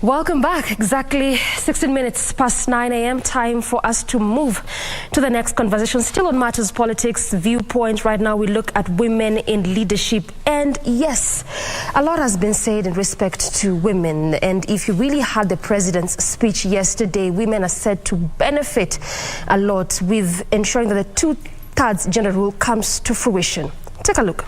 Welcome back. Exactly 16 minutes past 9 a.m. Time for us to move to the next conversation. Still on Matters Politics Viewpoint. Right now we look at women in leadership. And yes, a lot has been said in respect to women. And if you really had the president's speech yesterday, women are said to benefit a lot with ensuring that the two-thirds gender rule comes to fruition. Take a look.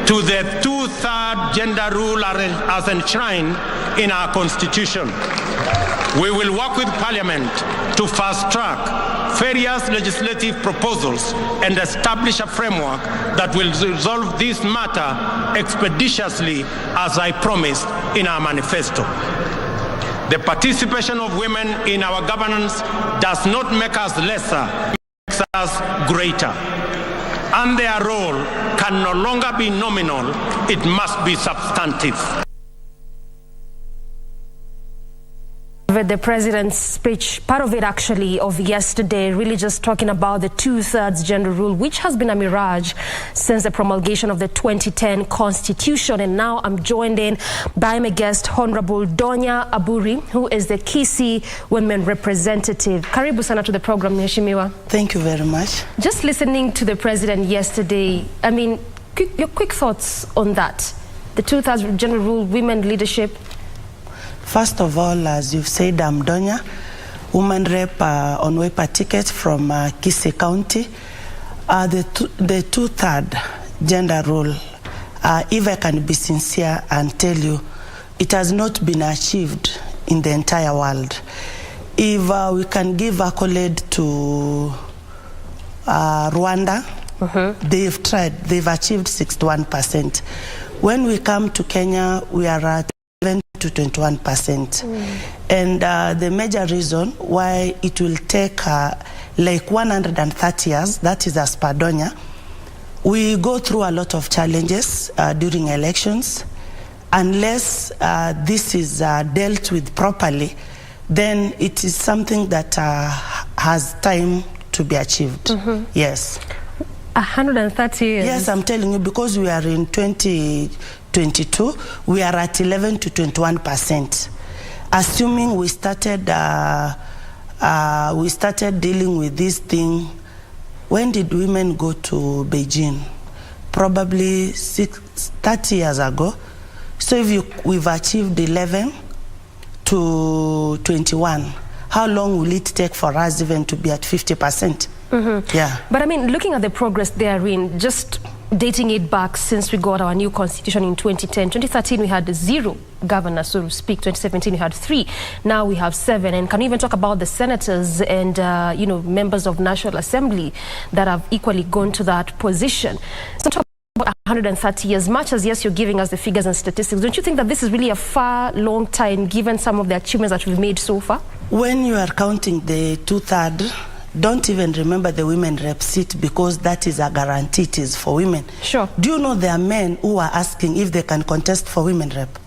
To the two-thirds gender rule as enshrined in our Constitution. We will work with Parliament to fast-track various legislative proposals and establish a framework that will resolve this matter expeditiously, as I promised in our manifesto. The participation of women in our governance does not make us lesser, it makes us greater. And their role can no longer be nominal, it must be substantive. The president's speech, part of it actually of yesterday, really just talking about the two-thirds gender rule, which has been a mirage since the promulgation of the 2010 Constitution. And now I'm joined in by my guest, Honorable Donya Adori, who is the Kisii women representative. Karibu sana to the program, Mheshimiwa. Thank you very much. Just listening to the president yesterday, I mean, your quick thoughts on that, the two-thirds gender rule, women leadership. First of all, as you've said, I'm Donya, woman rep on Wepa ticket from Kisii County. The two-thirds gender rule, if I can be sincere and tell you, it has not been achieved in the entire world. If we can give accolade to Rwanda, they've tried, they've achieved 61%. When we come to Kenya, we are at 7 to 21%. And the major reason why it will take like 130 years, that is as per Donya, we go through a lot of challenges during elections. Unless this is dealt with properly, then it is something that has time to be achieved. Yes. 130 years? Yes, I'm telling you, because we are in 2022, we are at 11 to 21%. Assuming we started dealing with this thing, when did women go to Beijing? Probably 30 years ago. So if we've achieved 11 to 21, how long will it take for us even to be at 50%? Yeah. But I mean, looking at the progress therein, just dating it back since we got our new constitution in 2010, 2013 we had 0 governors, so to speak. 2017 we had 3. Now we have 7. And can we even talk about the senators and you know, members of National Assembly that have equally gone to that position? So talk about 130 years. Much as yes, you're giving us the figures and statistics, don't you think that this is really a far long time given some of the achievements that we've made so far? When you are counting the two-thirds, don't even remember the women rep seat, because that is a guarantee it is for women. Sure. Do you know there are men who are asking if they can contest for women rep?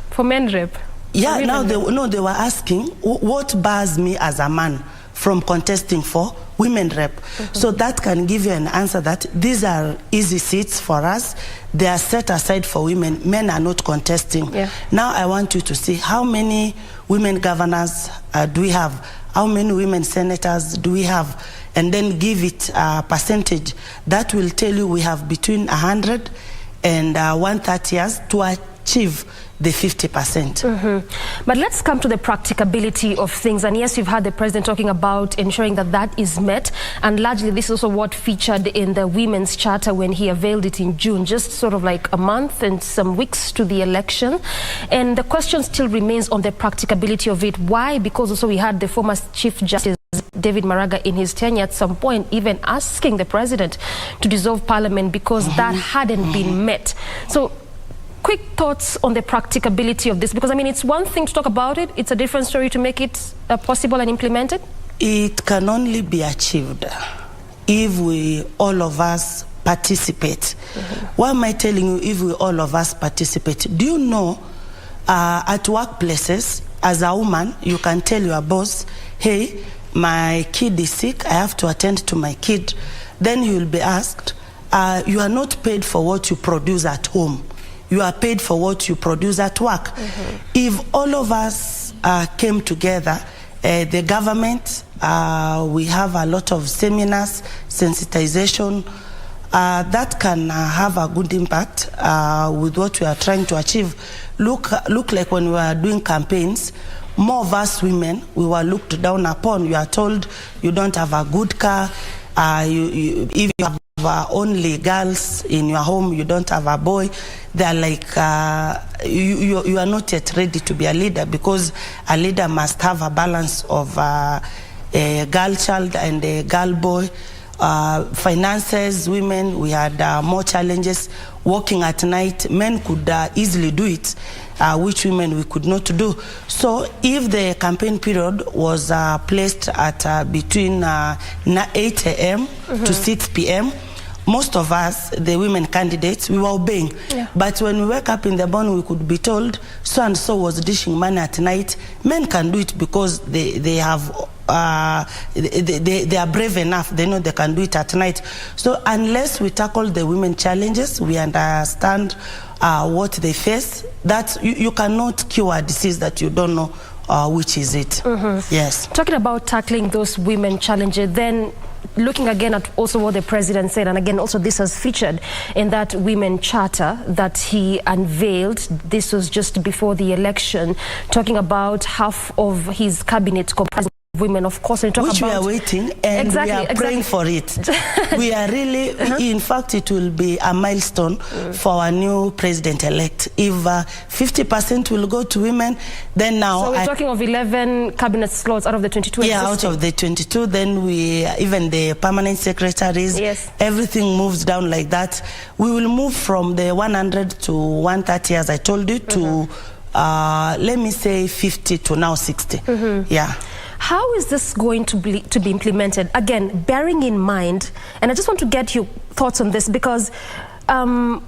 For men rep? Yeah, now they were asking what bars me as a man from contesting for women rep. So that can give you an answer that these are easy seats for us. They are set aside for women. Men are not contesting. Yeah. Now I want you to see how many women governors do we have? How many women senators do we have? And then give it a percentage. That will tell you we have between 100 and 130 years to achieve the 50%. But let's come to the practicability of things. And yes, you've had the president talking about ensuring that that is met. And largely this is also what featured in the Women's Charter when he unveiled it in June, just sort of like a month and some weeks to the election. And the question still remains on the practicability of it. Why? Because also we had the former Chief Justice David Maraga in his tenure at some point even asking the president to dissolve parliament because that hadn't been met. So quick thoughts on the practicability of this, because I mean it's one thing to talk about it, it's a different story to make it possible and implemented. It can only be achieved if we all of us participate. Why am I telling you if we all of us participate? Do you know at workplaces, as a woman, you can tell your boss, hey, my kid is sick, I have to attend to my kid. Then you will be asked, you are not paid for what you produce at home. You are paid for what you produce at work. If all of us came together, the government, we have a lot of seminars, sensitization, that can have a good impact with what we are trying to achieve. Look like when we were doing campaigns, more of us women, we were looked down upon. You are told you don't have a good car. If you have only girls in your home, you don't have a boy. They're like, you are not yet ready to be a leader, because a leader must have a balance of a girl child and a girl boy. Finances, women, we had more challenges. Working at night, men could easily do it, which women we could not do. So if the campaign period was placed at between 8 a.m. to 6 p.m., most of us, the women candidates, we were obeying. But when we wake up in the morning, we could be told so-and-so was dishing money at night. Men can do it because they have they are brave enough. They know they can do it at night. So unless we tackle the women challenges, we understand what they face, that you cannot cure a disease that you don't know which is it. Yes. Talking about tackling those women challenges, then looking again at also what the president said, and again also this has featured in that women charter that he unveiled. This was just before the election, talking about half of his cabinet comprising women, of course, and which about, we are waiting, and we are praying for it. We are really, in fact, it will be a milestone for our new president-elect. If 50% will go to women, then now... So we're talking of 11 cabinet slots out of the 22 Yeah, existing. out of the 22, then we, even the permanent secretaries, everything moves down like that. We will move from the 100 to 130, as I told you, to, let me say, 50 to now 60. Yeah. How is this going to be implemented? Again, bearing in mind, and I just want to get your thoughts on this, because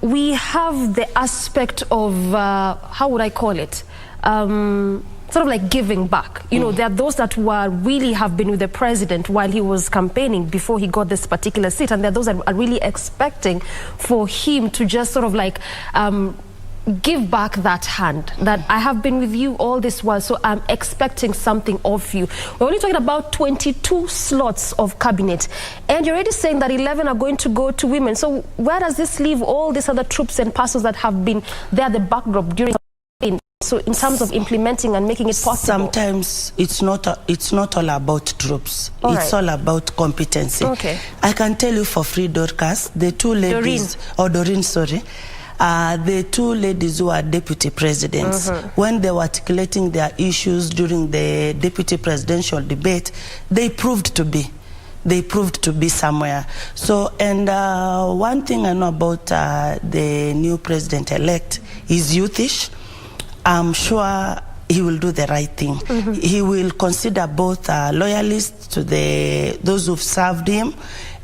we have the aspect of, how would I call it? Sort of like giving back. You know, there are those that were really have been with the president while he was campaigning before he got this particular seat, and there are those that are really expecting for him to just sort of like give back that hand, that I have been with you all this while, so I'm expecting something of you. We're only talking about 22 slots of cabinet, and you're already saying that 11 are going to go to women. So where does this leave all these other troops and parcels that have been there, the backdrop during the campaign? So in terms of implementing and making it possible? Sometimes it's not all about troops. It's all about competency. I can tell you for free, Dorcas, the two ladies, Doreen, sorry, the two ladies who are deputy presidents, when they were articulating their issues during the deputy presidential debate, they proved to be somewhere. So, and one thing I know about the new president-elect is youthish. I'm sure he will do the right thing. He will consider both loyalists to those who've served him,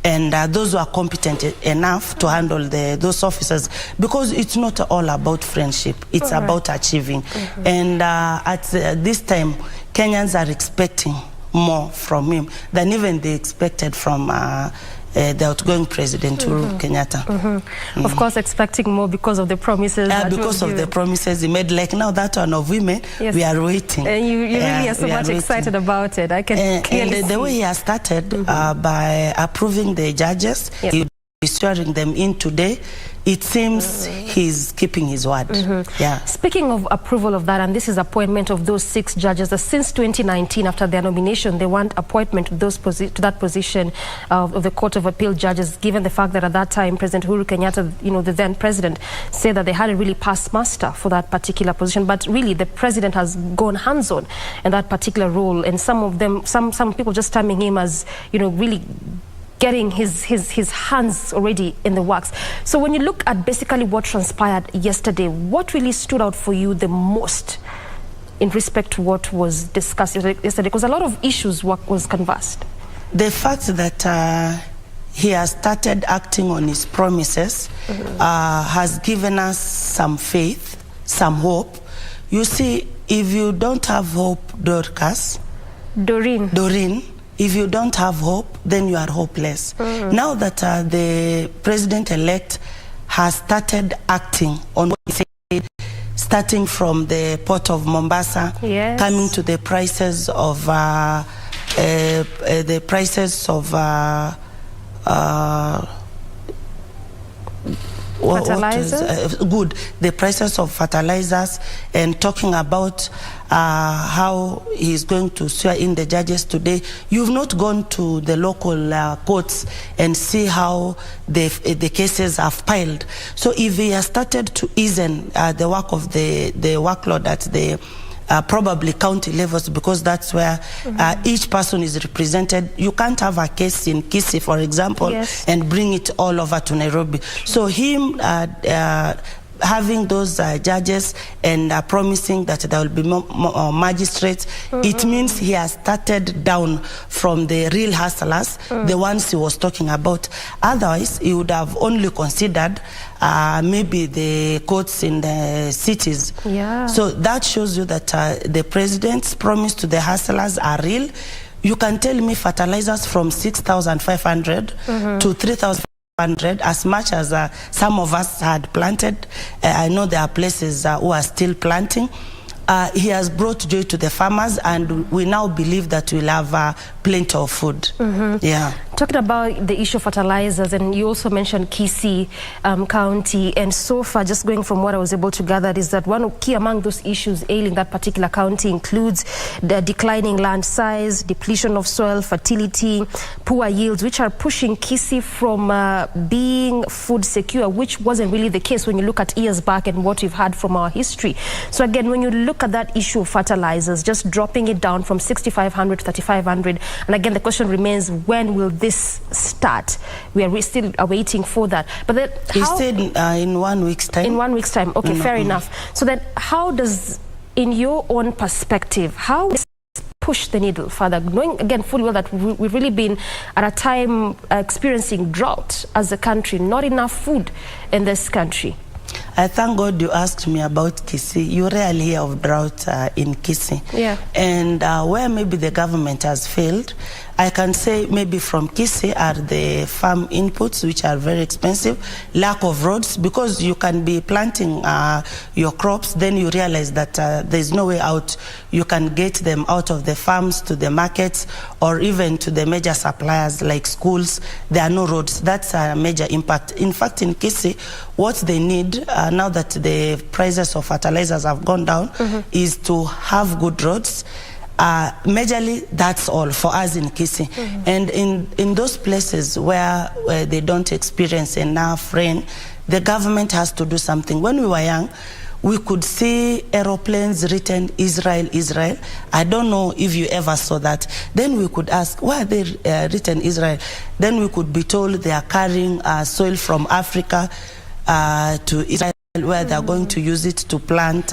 and those who are competent enough to handle those officers, because it's not all about friendship, it's about achieving. And at this time, Kenyans are expecting more from him than even they expected from the outgoing president, Uhuru Kenyatta. Of course, expecting more because of the promises. Because of the promises he made, like now that one of women, we are waiting. And you really are so much excited about it. I can clearly see. The way he has started by approving the judges, restoring them in today, it seems he's keeping his word. Speaking of approval of that, and this is appointment of those 6 judges, that since 2019, after their nomination, they want appointment to that position of the Court of Appeal judges, given the fact that at that time, President Uhuru Kenyatta, you know, the then president, said that they hadn't really passed muster for that particular position. But really, the president has gone hands-on in that particular role, and some of them, some people just terming him as, you know, really getting his hands already in the works. So when you look at basically what transpired yesterday, what really stood out for you the most in respect to what was discussed yesterday? Because a lot of issues was conversed. The fact that he has started acting on his promises has given us some faith, some hope. You see, if you don't have hope, Dorcas, Doreen, If you don't have hope, then you are hopeless. Now that the president-elect has started acting on what he said, starting from the port of Mombasa, coming to the prices of fertilizers? The prices of fertilizers, and talking about how he's going to swear in the judges today. You've not gone to the local courts and see how the cases have piled. So if he has started to ease the work of the workload at the probably county levels, because that's where each person is represented. You can't have a case in Kisii, for example, and bring it all over to Nairobi. So him having those judges and promising that there will be more magistrates, it means he has started down from the real hustlers, the ones he was talking about. Otherwise, he would have only considered maybe the courts in the cities. So that shows you that the president's promise to the hustlers are real. You can tell me fertilizers from 6,500 to 3,500, as much as some of us had planted. I know there are places who are still planting. He has brought joy to the farmers, and we now believe that we'll have plenty of food. Talking about the issue of fertilizers, and you also mentioned Kisii County, and so far, just going from what I was able to gather, is that one key among those issues ailing that particular county includes the declining land size, depletion of soil, fertility, poor yields, which are pushing Kisii from being food secure, which wasn't really the case when you look at years back and what we've had from our history. So again, when you look at that issue of fertilizers, just dropping it down from 6,500 to 3,500, and again, the question remains, when will this start? We are still awaiting for that. But then, he said in 1 week's time. In 1 week's time. Okay, fair enough. So then, how does, in your own perspective, how does this push the needle further? Knowing again fully well that we've really been at a time experiencing drought as a country, not enough food in this country. I thank God you asked me about Kisii. You rarely hear of drought in Kisii. And where maybe the government has failed, I can say maybe from Kisii are the farm inputs, which are very expensive, lack of roads, because you can be planting your crops, then you realize that there's no way out. You can get them out of the farms to the markets or even to the major suppliers like schools. There are no roads. That's a major impact. In fact, in Kisii, what they need now that the prices of fertilizers have gone down is to have good roads. Majorly, that's all for us in Kisii. And in those places where they don't experience enough rain, the government has to do something. When we were young, we could see aeroplanes written Israel, Israel. I don't know if you ever saw that. Then we could ask, why are they written Israel? Then we could be told they are carrying soil from Africa to Israel, where they're going to use it to plant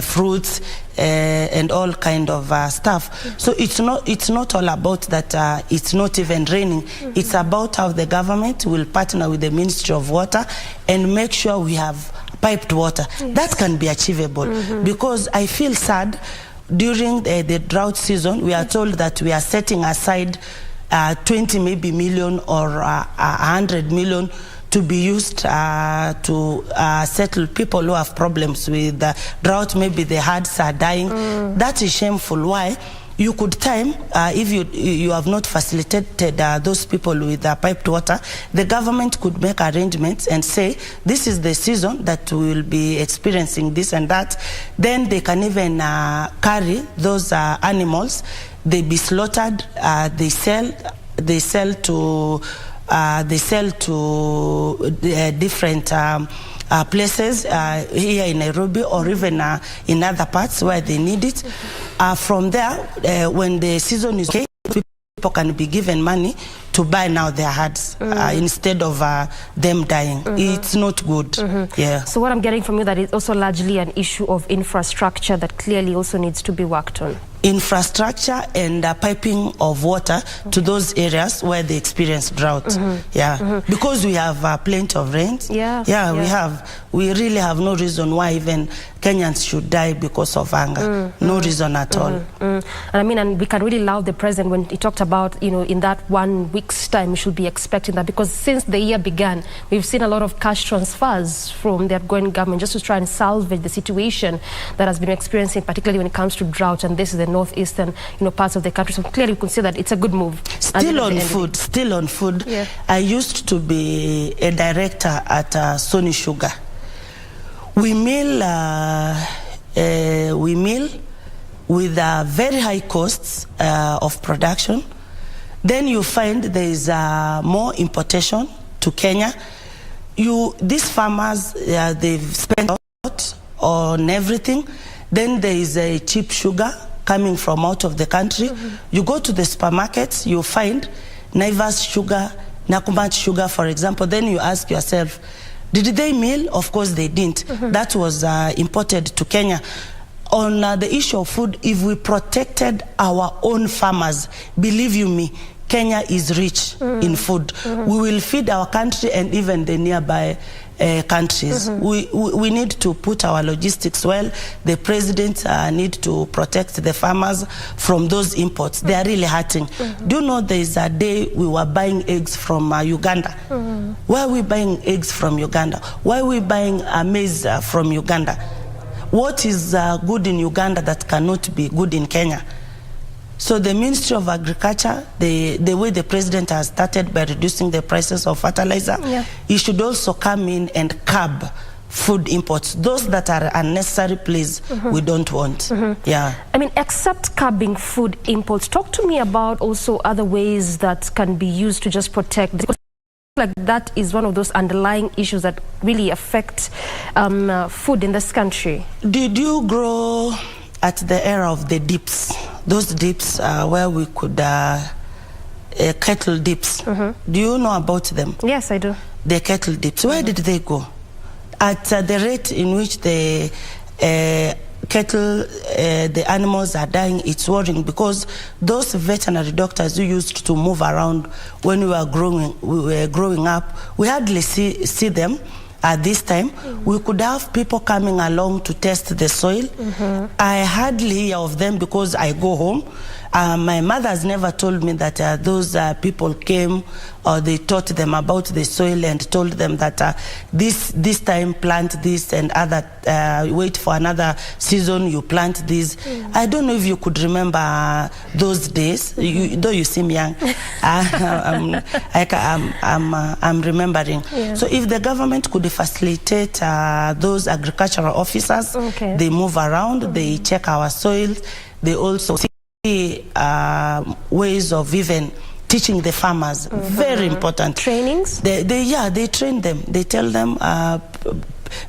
fruits and all kind of stuff. So it's not all about that it's not even raining. It's about how the government will partner with the Ministry of Water and make sure we have piped water. That can be achievable, because I feel sad during the drought season. We are told that we are setting aside 20 maybe million or 100 million to be used to settle people who have problems with drought. Maybe the herds are dying. That is shameful. Why? You could time, if you have not facilitated those people with piped water, the government could make arrangements and say, this is the season that we will be experiencing this and that. Then they can even carry those animals. They be slaughtered. They sell to different places here in Nairobi or even in other parts where they need it. From there, when the season is okay, people can be given money to buy now their herds instead of them dying. It's not good. So what I'm getting from you, that it's also largely an issue of infrastructure that clearly also needs to be worked on. infrastructure and piping of water to those areas where they experience drought. Because we have plenty of rains. We have. We really have no reason why even Kenyans should die because of hunger. No reason at all. And I mean, and we can really laud the president when he talked about, you know, in that 1 week's time we should be expecting that, because since the year began we've seen a lot of cash transfers from the outgoing government just to try and salvage the situation that has been experiencing, particularly when it comes to drought, and this is the northeastern, you know, parts of the country. So clearly you can see that it's a good move. Still on food. I used to be a director at Sony Sugar. We mill with very high costs of production. Then you find there is more importation to Kenya. These farmers, they've spent a lot on everything. Then there is a cheap sugar coming from out of the country. You go to the supermarkets, you find Naivas sugar, Nakumatt sugar, for example. Then you ask yourself, did they mill? Of course they didn't. That was imported to Kenya. On the issue of food, if we protected our own farmers, believe you me, Kenya is rich in food. We will feed our country and even the nearby countries. We need to put our logistics well. The president need to protect the farmers from those imports. They are really hurting. Do you know there is a day we were buying eggs from Uganda? Why are we buying eggs from Uganda? Why are we buying maize from Uganda? What is good in Uganda that cannot be good in Kenya? So the Ministry of Agriculture, the way the president has started by reducing the prices of fertilizer, he should also come in and curb food imports. Those that are unnecessary, please, we don't want. I mean, except curbing food imports, talk to me about also other ways that can be used to just protect. Like that is one of those underlying issues that really affect food in this country. Did you grow at the era of the dips? Those dips where we could kettle dips. Do you know about them? Yes, I do. The kettle dips. Where did they go? At the rate in which the cattle, the animals are dying, it's worrying, because those veterinary doctors who used to move around when we were growing up, we hardly see them. At this time, we could have people coming along to test the soil. I hardly hear of them because I go home. My mother has never told me that those people came or they taught them about the soil and told them that this time plant this and other, wait for another season, you plant this. I don't know if you could remember those days. Though you seem young, I'm remembering. So if the government could facilitate those agricultural officers, they move around, they check our soil, they also see ways of even teaching the farmers. Very important. Trainings? They train them. They tell them,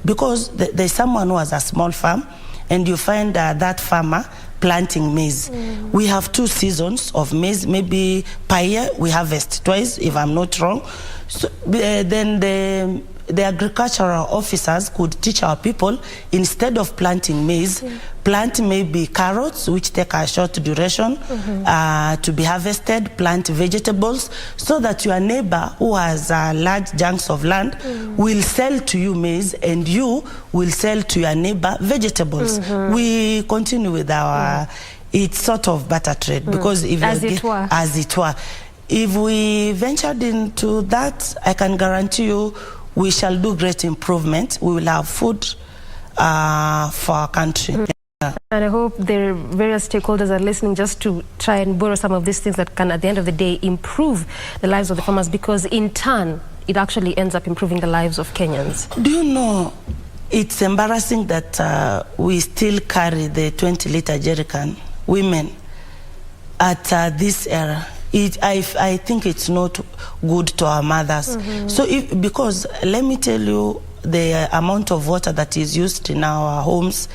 because there's someone who has a small farm, and you find that farmer planting maize. We have 2 seasons of maize, maybe per year we harvest twice, if I'm not wrong. So, then the agricultural officers could teach our people, instead of planting maize, plant maybe carrots, which take a short duration to be harvested, plant vegetables, so that your neighbor who has large chunks of land will sell to you maize, and you will sell to your neighbor vegetables. We continue with our, it's sort of barter trade, because if as it were, if we ventured into that, I can guarantee you we shall do great improvement. We will have food for our country. And I hope the various stakeholders are listening, just to try and borrow some of these things that can, at the end of the day, improve the lives of the farmers, because in turn, it actually ends up improving the lives of Kenyans. Do you know, it's embarrassing that we still carry the 20-liter jerrycan, women, at this era. I think it's not good to our mothers. So because let me tell you, the amount of water that is used in our homes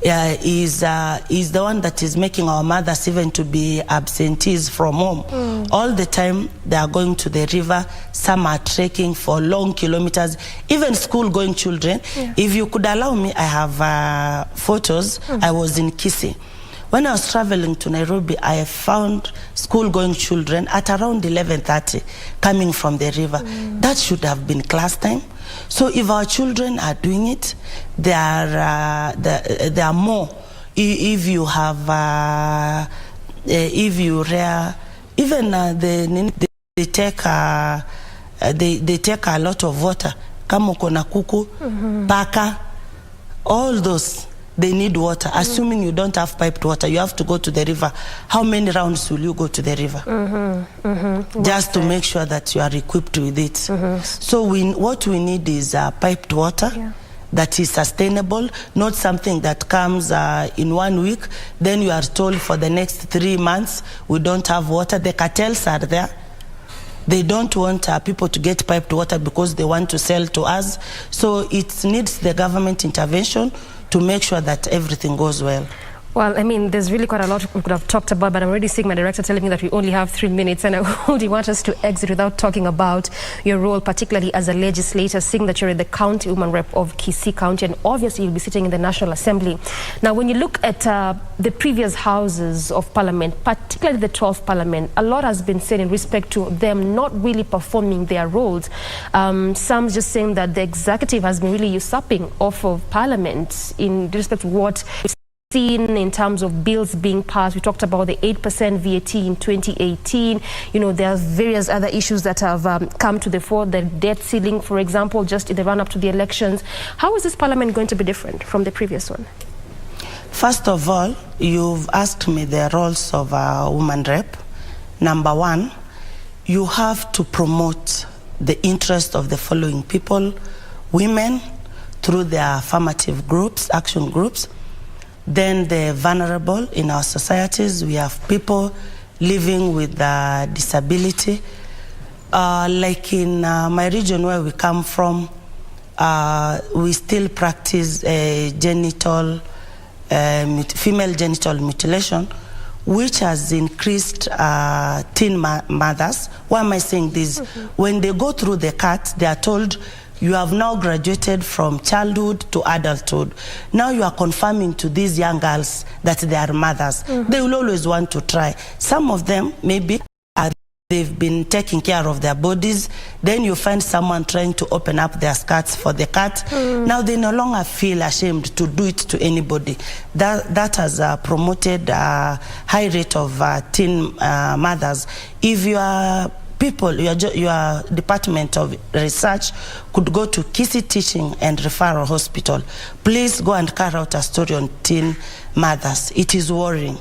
is the one that is making our mothers even to be absentees from home. All the time they are going to the river, some are trekking for long kilometers, even school-going children. If you could allow me, I have photos. I was in Kisii. When I was traveling to Nairobi, I found school-going children at around 11:30 coming from the river. That should have been class time. So if our children are doing it, there are more. If you have, if you rare, even they take a lot of water. Kama uko na kuku, paka, all those. They need water. Assuming you don't have piped water, you have to go to the river. How many rounds will you go to the river? Just to make sure that you are equipped with it. So what we need is piped water that is sustainable, not something that comes in 1 week. Then you are told for the next 3 months, we don't have water. The cartels are there. They don't want people to get piped water because they want to sell to us. So it needs the government intervention to make sure that everything goes well. Well, I mean, there's really quite a lot we could have talked about, but I'm already seeing my director telling me that we only have 3 minutes, and I only want us to exit without talking about your role, particularly as a legislator, seeing that you're the county woman rep of Kisii County, and obviously you'll be sitting in the National Assembly. Now, when you look at the previous houses of parliament, particularly the 12th parliament, a lot has been said in respect to them not really performing their roles. Some just saying that the executive has been really usurping off of parliament in respect to what seen in terms of bills being passed. We talked about the 8% VAT in 2018. You know, there are various other issues that have come to the fore, the debt ceiling, for example, just in the run-up to the elections. How is this parliament going to be different from the previous one? First of all, you've asked me the roles of a woman rep. Number one, you have to promote the interest of the following people: women through their affirmative groups, action groups. Then the vulnerable in our societies. We have people living with disability. Like in my region where we come from, we still practice female genital mutilation, which has increased teen mothers. Why am I saying this? When they go through the CAT, they are told, you have now graduated from childhood to adulthood. Now you are confirming to these young girls that they are mothers. They will always want to try. Some of them maybe they've been taking care of their bodies. Then you find someone trying to open up their skirts for the cat. Now they no longer feel ashamed to do it to anybody. That has promoted a high rate of teen mothers. If you are people, your Department of Research could go to Kisii Teaching and Referral Hospital. Please go and carry out a story on teen mothers. It is worrying.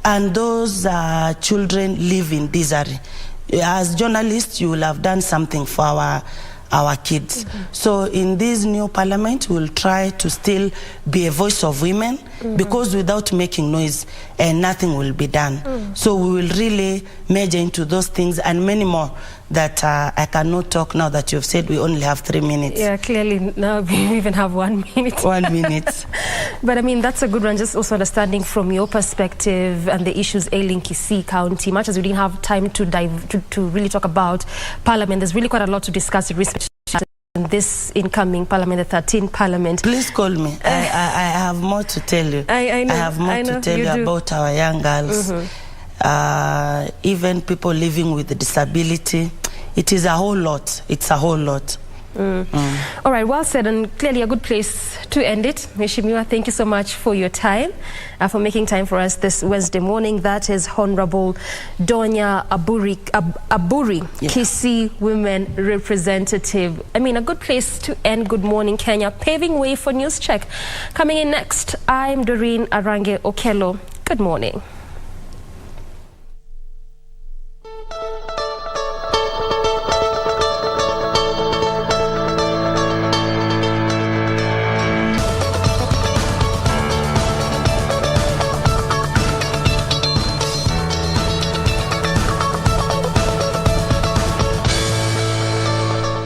And those children live in misery. As journalists, you will have done something for our kids. So in this new parliament, we'll try to still be a voice of women, because without making noise, nothing will be done. So we will really measure into those things and many more that I cannot talk now that you've said we only have 3 minutes. Yeah, clearly now we even have 1 minute. 1 minute. But I mean, that's a good one, just also understanding from your perspective and the issues ailing Kisii County. Much as we didn't have time to really talk about Parliament, there's really quite a lot to discuss in respect to this incoming Parliament, the 13th Parliament. Please call me. I have more to tell you. I know. I have more to tell you about our young girls. Even people living with disability. It is a whole lot. It's a whole lot. All right, well said, and clearly a good place to end it. Mheshimiwa, thank you so much for your time, for making time for us this Wednesday morning. That is Honorable Donya Aburi, Kisii Women Representative. I mean, a good place to end Good Morning Kenya, paving way for News Check. Coming in next, I'm Doreen Arange Okello. Good morning.